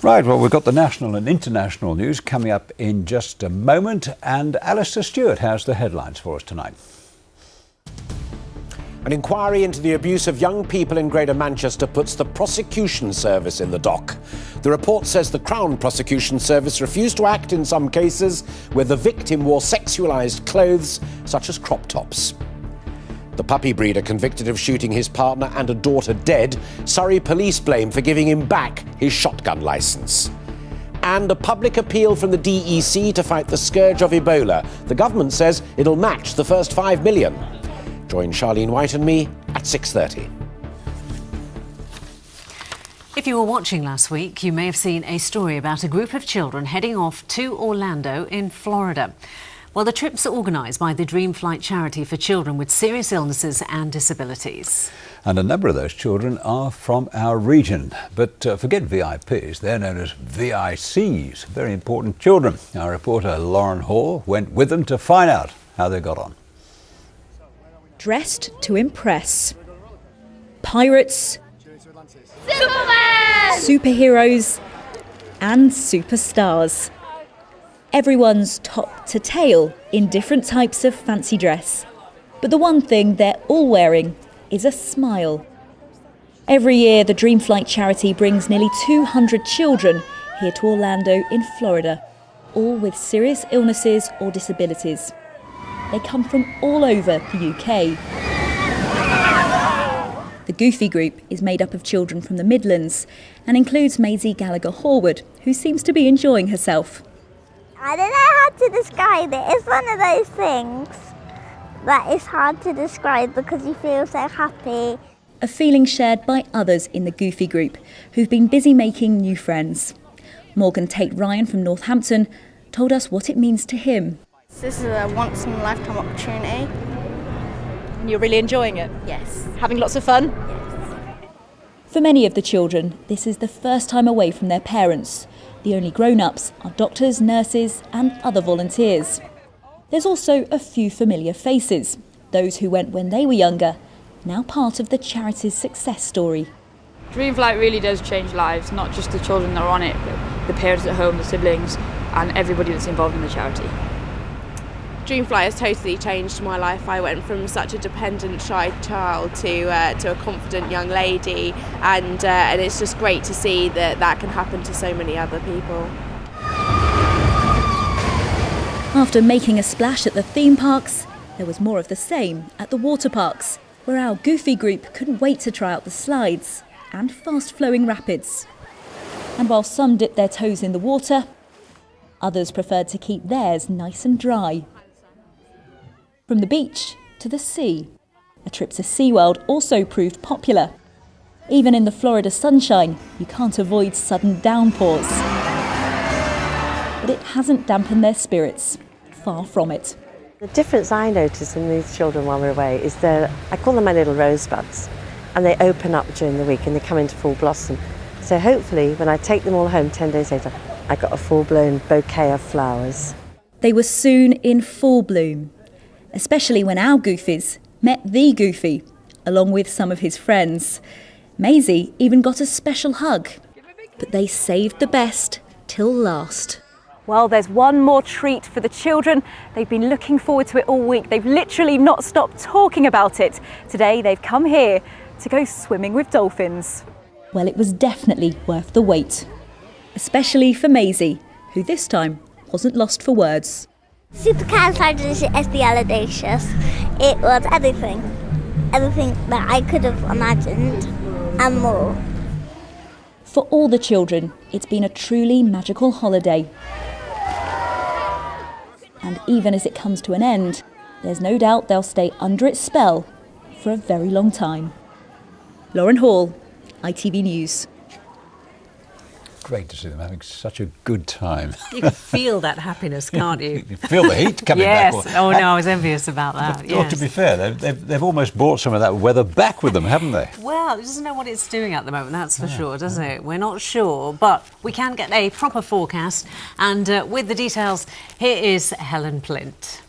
Right, well, we've got the national and international news coming up in just a moment, and Alistair Stewart has the headlines for us tonight. An inquiry into the abuse of young people in Greater Manchester puts the prosecution service in the dock. The report says the Crown Prosecution Service refused to act in some cases where the victim wore sexualised clothes, such as crop tops. The puppy breeder convicted of shooting his partner and a daughter dead, Surrey police blame for giving him back his shotgun licence. And a public appeal from the DEC to fight the scourge of Ebola. The government says it'll match the first 5 million. Join Charlene White and me at 6:30. If you were watching last week, you may have seen a story about a group of children heading off to Orlando in Florida. Well, the trips are organised by the Dream Flight charity for children with serious illnesses and disabilities. And a number of those children are from our region. But forget VIPs, they're known as VICs, very important children. Our reporter Lauren Hall went with them to find out how they got on. Dressed to impress. Pirates, Superman! superheroes and superstars. Everyone's top to tail in different types of fancy dress. But the one thing they're all wearing is a smile. Every year, the Dream Flight charity brings nearly 200 children here to Orlando in Florida, all with serious illnesses or disabilities. They come from all over the UK. The Goofy group is made up of children from the Midlands and includes Maisie Gallagher-Horwood, who seems to be enjoying herself. I don't know how to describe it. It's one of those things that is hard to describe because you feel so happy. A feeling shared by others in the Goofy group, who've been busy making new friends. Morgan Tate Ryan from Northampton told us what it means to him. This is a once-in-a-lifetime opportunity. And you're really enjoying it? Yes. Having lots of fun? Yes. For many of the children, this is the first time away from their parents. The only grown-ups are doctors, nurses and other volunteers. There's also a few familiar faces, those who went when they were younger, now part of the charity's success story. Dream Flight really does change lives, not just the children that are on it, but the parents at home, the siblings and everybody that's involved in the charity. Dream Flight has totally changed my life. I went from such a dependent, shy child to a confident young lady, and it's just great to see that can happen to so many other people. After making a splash at the theme parks, there was more of the same at the water parks, where our Goofy group couldn't wait to try out the slides and fast-flowing rapids. And while some dipped their toes in the water, others preferred to keep theirs nice and dry. From the beach to the sea, a trip to SeaWorld also proved popular. Even in the Florida sunshine, you can't avoid sudden downpours. But it hasn't dampened their spirits. Far from it. The difference I notice in these children while we're away is I call them my little rosebuds, and they open up during the week and they come into full blossom. So hopefully when I take them all home 10 days later, I got a full-blown bouquet of flowers. They were soon in full bloom, especially when our Goofies met the Goofy, along with some of his friends. Maisie even got a special hug, but they saved the best till last. Well, there's one more treat for the children. They've been looking forward to it all week. They've literally not stopped talking about it. Today, they've come here to go swimming with dolphins. Well, it was definitely worth the wait, especially for Maisie, who this time wasn't lost for words. Supercalifragilisticexpialidocious. It was everything that I could have imagined and more. For all the children, it's been a truly magical holiday. And even as it comes to an end, there's no doubt they'll stay under its spell for a very long time. Lauren Hall, ITV News. Great to see them having such a good time. You can feel that happiness, can't you? You feel the heat coming back. Yes. Oh no, I was envious about that. But, yes. to be fair, they've almost brought some of that weather back with them, haven't they? Well, it doesn't know what it's doing at the moment, that's for sure, doesn't it? We're not sure, but we can get a proper forecast. And with the details, here is Helen Plint.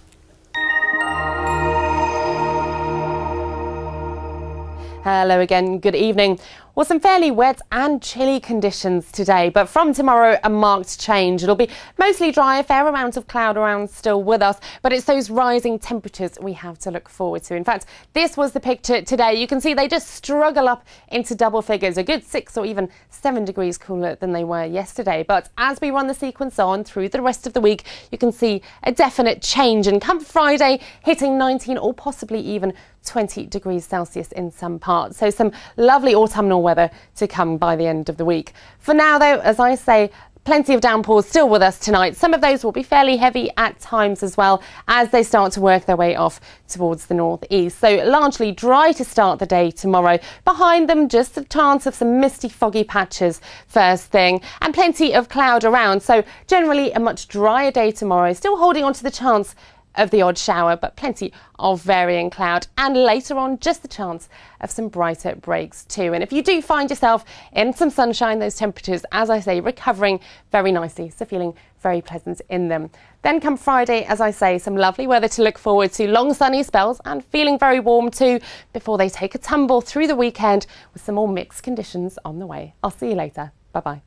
Hello again, good evening. Well, some fairly wet and chilly conditions today, but from tomorrow a marked change. It'll be mostly dry, a fair amount of cloud around still with us, but it's those rising temperatures we have to look forward to. In fact, this was the picture today. You can see they just struggle up into double figures, a good 6 or even 7 degrees cooler than they were yesterday. But as we run the sequence on through the rest of the week, you can see a definite change, and come Friday, hitting 19 or possibly even 20 degrees Celsius in some parts. So some lovely autumnal weather to come by the end of the week. For now though, as I say, plenty of downpours still with us tonight. Some of those will be fairly heavy at times as well as they start to work their way off towards the northeast. So largely dry to start the day tomorrow. Behind them, just a chance of some misty, foggy patches first thing, and plenty of cloud around. So generally a much drier day tomorrow, still holding on to the chance of the odd shower, but plenty of varying cloud, and later on just the chance of some brighter breaks too. And if you do find yourself in some sunshine, those temperatures, as I say, recovering very nicely, so feeling very pleasant in them. Then come Friday, as I say, some lovely weather to look forward to, long sunny spells and feeling very warm too, before they take a tumble through the weekend with some more mixed conditions on the way. I'll see you later. Bye bye.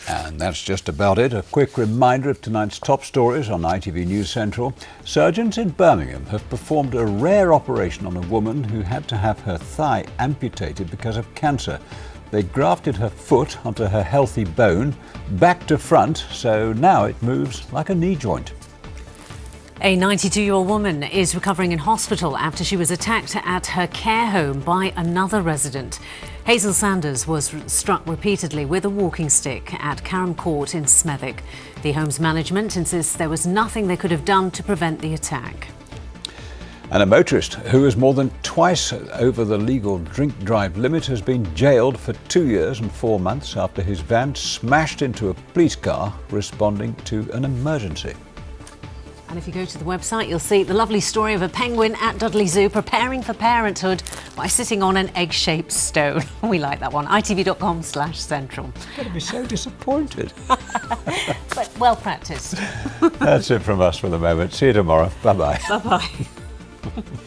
And that's just about it. A quick reminder of tonight's top stories on ITV News Central. Surgeons in Birmingham have performed a rare operation on a woman who had to have her thigh amputated because of cancer. They grafted her foot onto her healthy bone, back to front, so now it moves like a knee joint. A 92-year-old woman is recovering in hospital after she was attacked at her care home by another resident. Hazel Sanders was struck repeatedly with a walking stick at Carham Court in Smethwick. The home's management insists there was nothing they could have done to prevent the attack. And a motorist who was more than twice over the legal drink-drive limit has been jailed for 2 years and 4 months after his van smashed into a police car responding to an emergency. And if you go to the website, you'll see the lovely story of a penguin at Dudley Zoo preparing for parenthood by sitting on an egg-shaped stone. We like that one. ITV.com/central. You're going to be so disappointed. But well practiced. That's it from us for the moment. See you tomorrow. Bye-bye. Bye-bye.